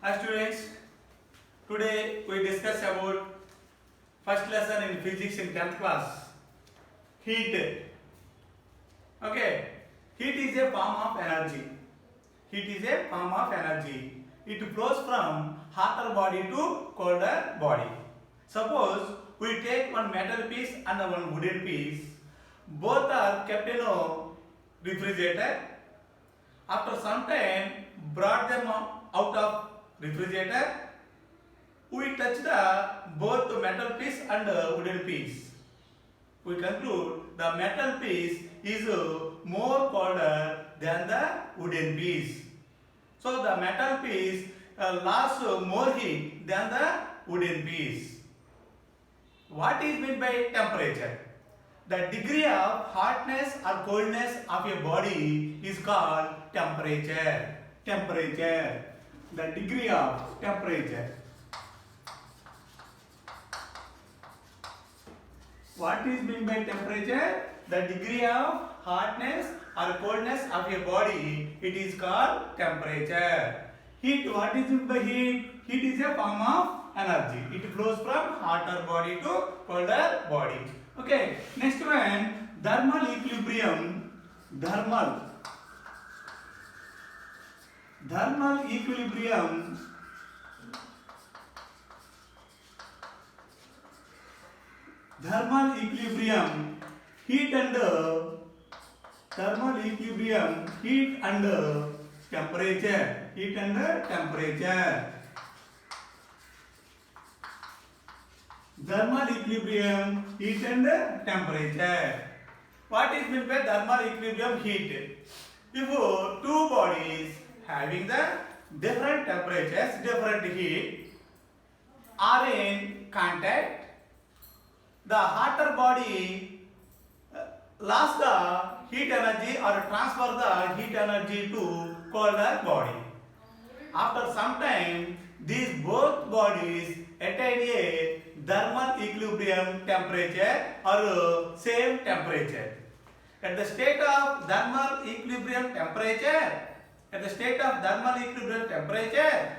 Hi students, today we discuss about first lesson in physics in 10th class, heat. Okay, heat is a form of energy. Heat is a form of energy. It flows from hotter body to colder body. Suppose we take one metal piece and one wooden piece. Both are kept in a refrigerator. After some time, brought them out of refrigerator. We touch the both metal piece and wooden piece. We conclude the metal piece is more colder than the wooden piece. So the metal piece lost more heat than the wooden piece. What is meant by temperature? The degree of hotness or coldness of a body is called temperature. Temperature. The degree of temperature. What is meant by temperature? The degree of hotness or coldness of a body, it is called temperature. Heat, what is meant by heat? Heat is a form of energy. It flows from hotter body to colder body. Okay, next one, thermal equilibrium. Thermal equilibrium. Thermal equilibrium, heat and thermal equilibrium, heat and temperature, heat and temperature. Thermal equilibrium, heat and temperature. What is meant by thermal equilibrium? Heat. If two bodies having the different temperatures, different heat are in contact, the hotter body lost the heat energy or transfer the heat energy to colder body. After some time, these both bodies attain a thermal equilibrium temperature or same temperature. At the state of thermal equilibrium temperature,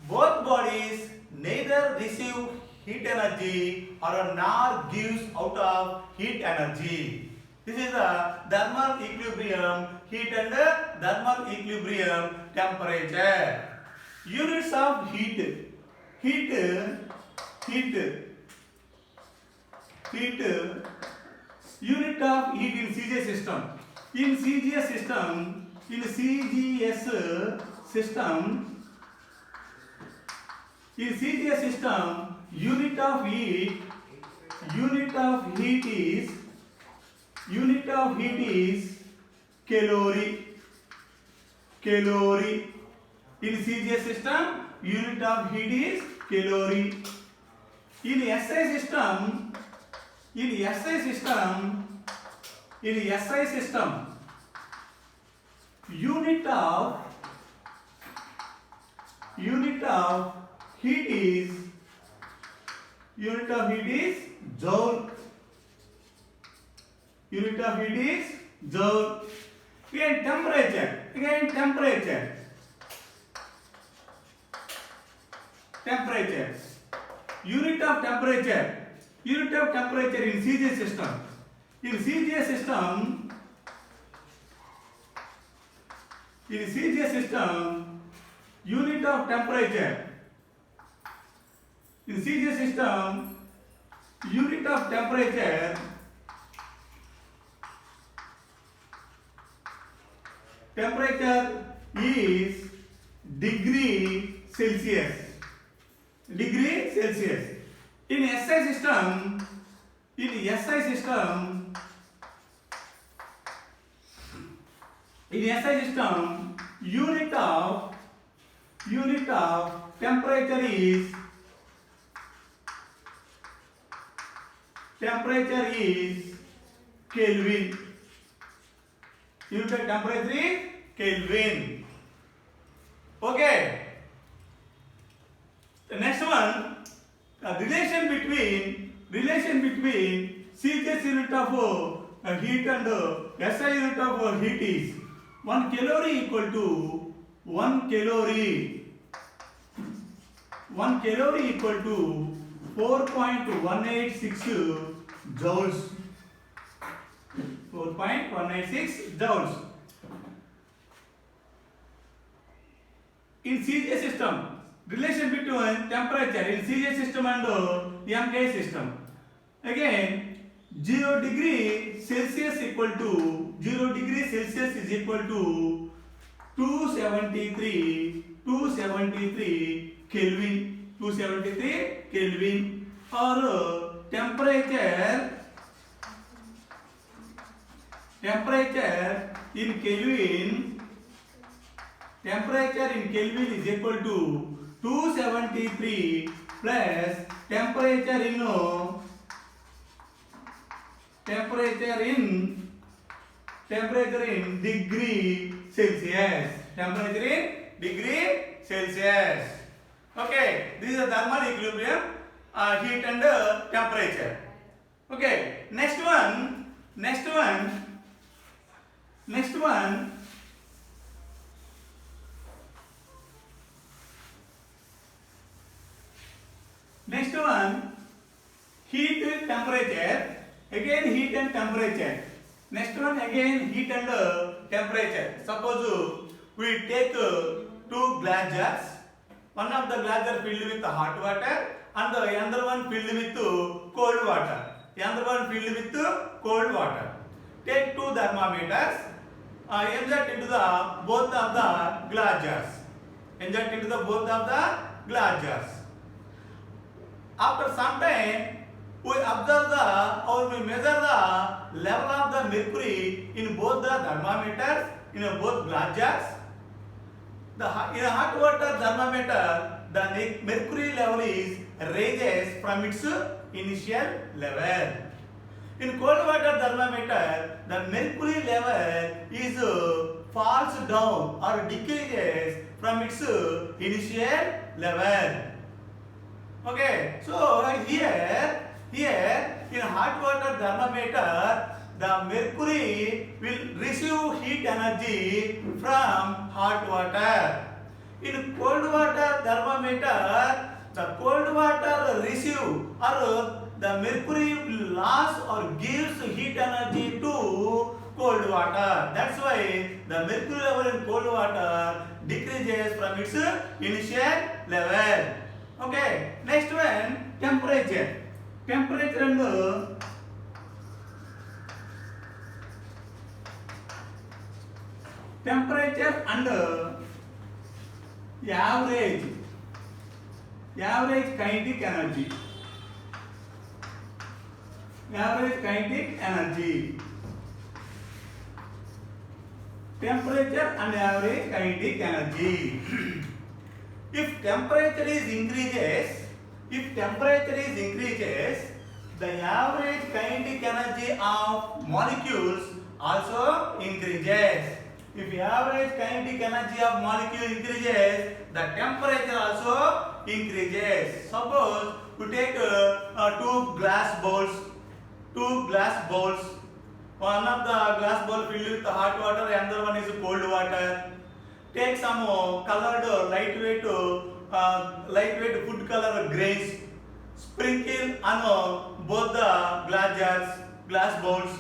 both bodies neither receive heat energy or nor gives out of heat energy. This is the thermal equilibrium heat and thermal equilibrium temperature. Units of heat. Unit of heat in CGS system. In CGS system, unit of heat is calorie. In CGS system, unit of heat is calorie. In SI system, unit of heat is joule. Unit of heat is joule. Again temperature. Unit of temperature in CGS system. In CGS system, unit of temperature. In CGS system, unit of temperature is degree Celsius. In SI system, unit of temperature is Kelvin. Unit of temperature is Kelvin. Okay. The next one, relation between CGS unit of heat and SI unit of heat is 1 calorie equal to 1 calorie 1 calorie equal to 4.186 joules. 4.186 joules. In CJ system, relation between temperature in CJ system and MK system. Again, 0 degree Celsius equal to 0 degree Celsius is equal to 273 Kelvin. 273 Kelvin. Or temperature in Kelvin. Temperature in Kelvin is equal to 273 plus temperature in degree Celsius. Temperature in degree Celsius. Okay, this is the thermal equilibrium, heat and temperature. Okay, next one. Next one heat and temperature. Again heat and temperature. Next one again heat and temperature. Suppose we take two glass jars. One of the glass jar filled with hot water and the other one filled with cold water. Take two thermometers. Inject into the both of the glass jars. After some time, we observe we measure the level of the mercury in both the thermometers in both glass jars. In a hot water thermometer, the mercury level is raises from its initial level. In cold water thermometer, the mercury level is falls down or decreases from its initial level. Okay, so here in hot water thermometer, the mercury will receive heat energy from hot water. In cold water thermometer, the cold water receive or the mercury will loss or gives heat energy to cold water. That's why the mercury level in cold water decreases from its initial level. Okay, next one temperature. Temperature and average kinetic energy. Temperature and average kinetic energy. If temperature increases, the average kinetic energy of molecules also increases. If average kinetic energy of molecule increases, the temperature also increases. Suppose we take two glass bowls. One of the glass bowl filled with hot water, and the other one is cold water. Take some colored lightweight food color grains. Sprinkle on both the glass bowls.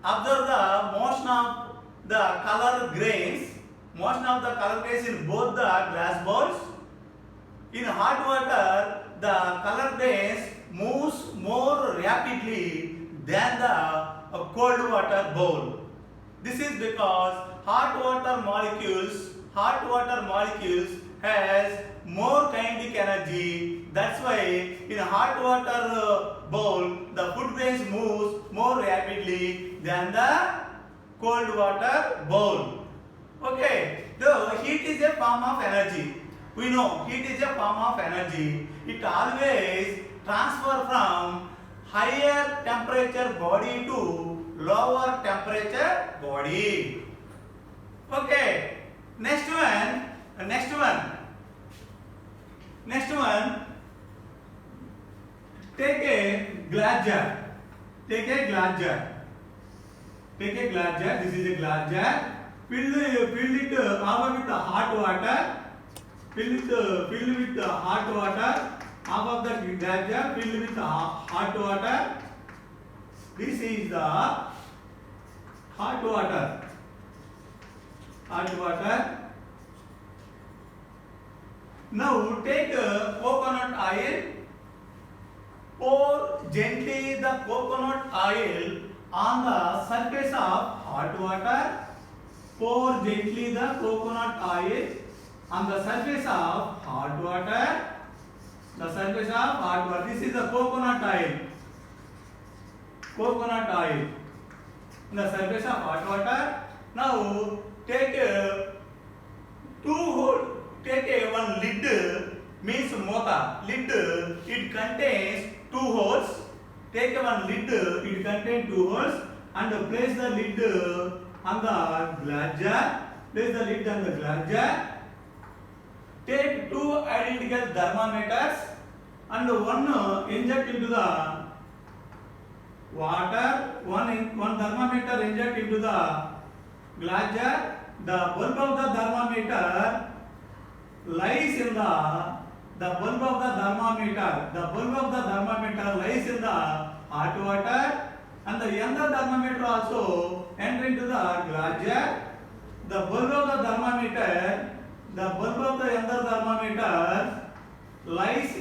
Observe the motion of the color grains in both the glass bowls. In hot water, the color grains moves more rapidly than the cold water bowl. This is because hot water molecules has more kinetic energy. That's why in a hot water bowl, the food grains moves more rapidly than the cold water bowl. Okay, the heat is a form of energy. We know heat is a form of energy. It always transfer from higher temperature body to lower temperature body. Okay, next one. Take a glass jar. This is a glass jar. Fill it over with the hot water. filled with hot water. Half of the glass jar filled with hot water. This is the hot water. Hot water. Now take coconut oil. Pour gently the coconut oil on the surface of hot water. Pour gently the coconut oil on the surface of hot water. The surface of hot water. This is the coconut oil. Coconut oil on the surface of hot water. Now take one lid, means mota. Lid, it contains 2 holes. Take one lid, it contains 2 holes, and place the lid on the glass jar. Place the lid on the glass jar. Take 2 identical thermometers and one inject into the water. One thermometer inject into the glass jar. The bulb of the thermometer lies in the bulb of the thermometer. The bulb of the thermometer lies in the hot water, and the younger thermometer also enter into the glass jar. The bulb of the thermometer, the bulb of the younger thermometer lies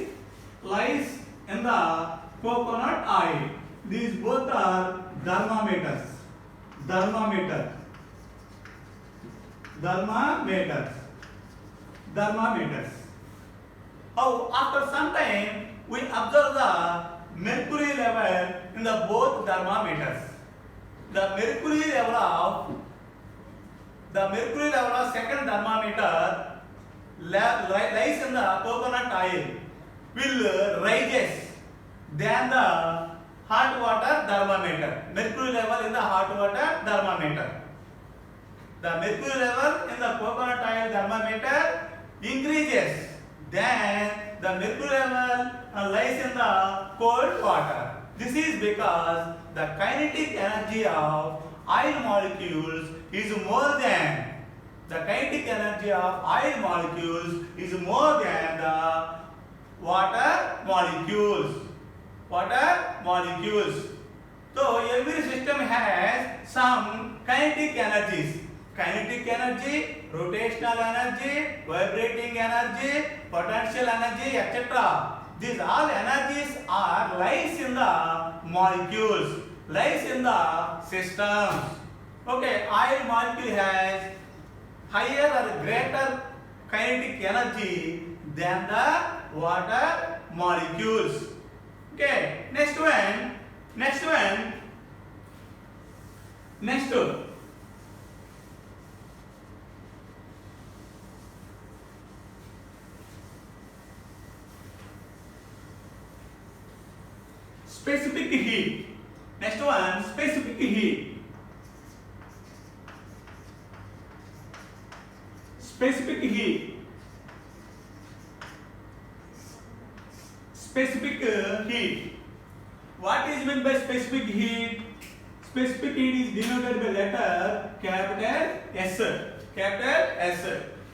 in the coconut oil. These both are thermometers. Thermometers. How after some time we observe the mercury level in the both thermometers. The mercury level of second thermometer lies in the coconut oil will rises than the hot water thermometer. Mercury level in the hot water thermometer. The mercury level in the coconut oil thermometer increases than the mercury level lies in the cold water. This is because the kinetic energy of oil molecules is more than the water molecules. So every system has some kinetic energies. Kinetic energy, rotational energy, vibrating energy, potential energy, etc. These all energies are lies in the molecules, lies in the systems. Okay, oil molecule has higher or greater kinetic energy than the water molecules. Okay, next one. Specific heat. Next one, specific heat. Specific heat. Specific heat. What is meant by specific heat? Specific heat is denoted by letter capital S. Capital S.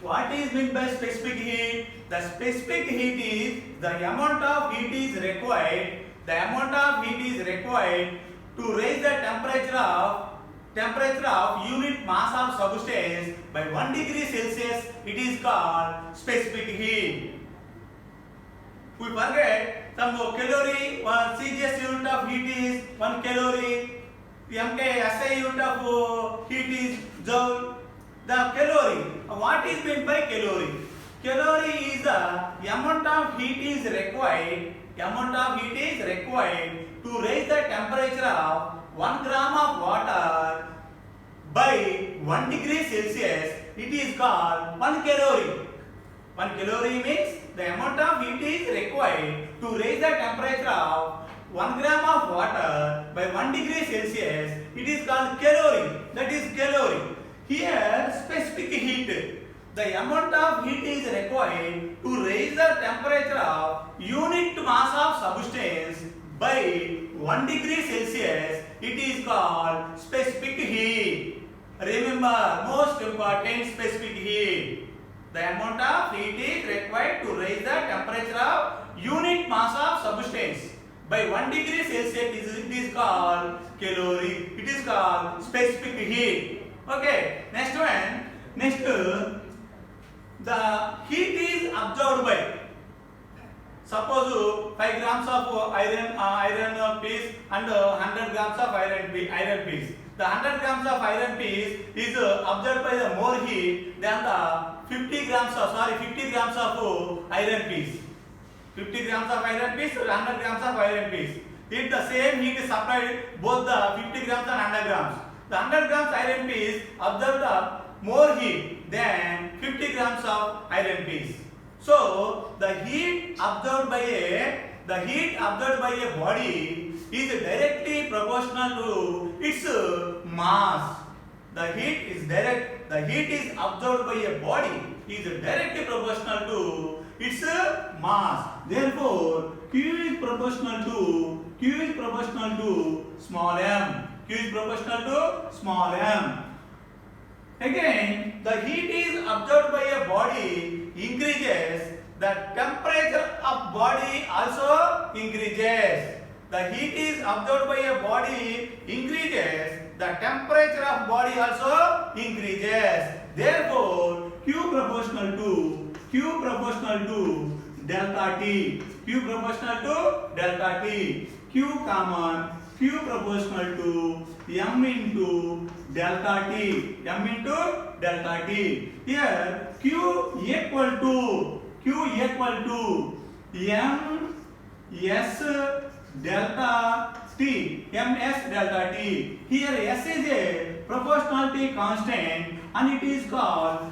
What is meant by specific heat? The specific heat is the amount of heat is required. The amount of heat is required to raise the temperature of unit mass of substance by 1 degree Celsius. It is called specific heat. We forget some calorie. One CGS unit of heat is 1 calorie. MK SI unit of heat is joule. The calorie. What is meant by calorie? Calorie is the amount of heat is required. To raise the temperature of 1 gram of water by 1 degree Celsius. It is called 1 calorie. 1 calorie means the amount of heat is required to raise the temperature of 1 gram of water by 1 degree Celsius. It is called calorie. That is calorie. Here specific heat. The amount of heat is required to raise the temperature of unit mass of substance by 1 degree Celsius. It is called specific heat. Remember, most important, specific heat. The amount of heat is required to raise the temperature of unit mass of substance by 1 degree Celsius. It is called calorie. It is called specific heat. Okay. Next one. Next, the heat is absorbed by. Suppose 5 grams of iron piece and 100 grams of iron piece. The 100 grams of iron piece is absorbed by the more heat than the 50 grams of iron piece. 50 grams of iron piece or 100 grams of iron piece. If the same heat is supplied both the 50 grams and 100 grams, the 100 grams iron piece absorb the more heat than 50 grams of iron piece. So the heat absorbed by a body is directly proportional to its mass. The heat is absorbed by a body is directly proportional to its mass. Therefore, Q is proportional to small m. Q is proportional to small m. Again, the heat is absorbed by a body increases, the temperature of body also increases. The heat is absorbed by a body increases, the temperature of body also increases. Therefore, Q proportional to delta T. Q proportional to delta T. Q common. Q proportional to m into delta T. M into delta T. Here Q equal to m s delta T. ms delta T. Here s is a proportionality constant and it is called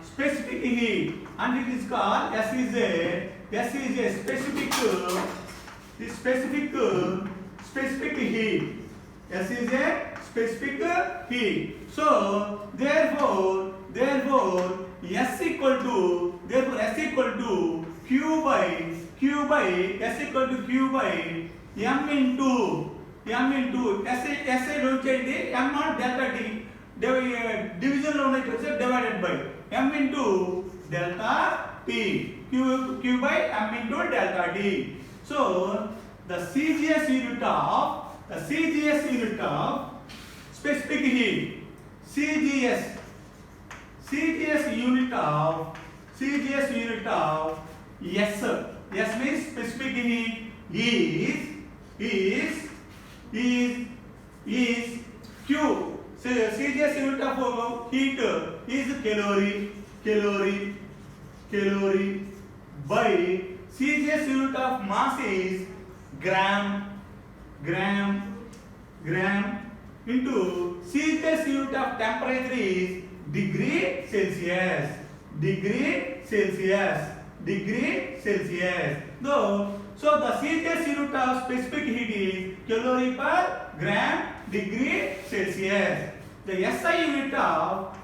specific heat, and it is called s is a specific heat. S is a specific heat. So therefore S equal to Q by m into S don't change m not delta T. Division divided by m into delta T. Q by m into delta T. So the CGS unit of specific heat. CGS unit of S means specific heat is Q. So CGS unit of heat is calorie by CGS unit of mass is gram into CGS unit of temperature is degree Celsius. So the CGS unit of specific heat is calorie per gram degree Celsius. The SI unit of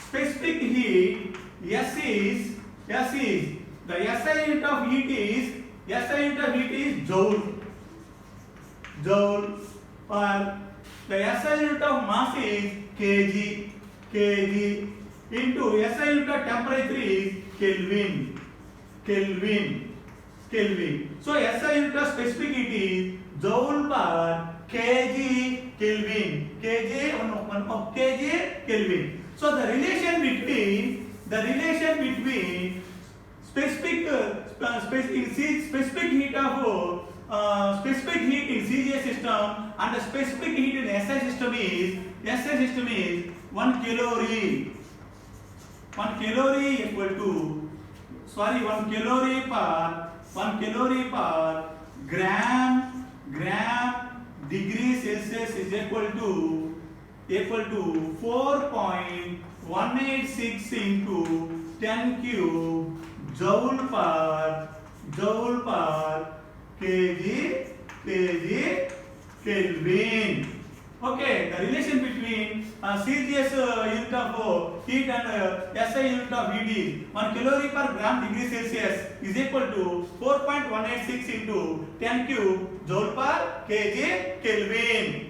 specific heat S is the SI unit of heat is joule per the SI unit of mass is kg into SI unit of temperature is Kelvin. So SI unit of specific heat is joule per kg Kelvin. So the relation between specific heat of specific heat in CGS system and the specific heat in SI system is 1 calorie equal to 1 calorie per gram degree Celsius is equal to 4.186 into 10 cube joule per kg Kelvin. Okay, the relation between CGS unit of heat and SI unit of heat is 1 calorie per gram degree Celsius is equal to 4.186 into 10 cube joule per kg Kelvin.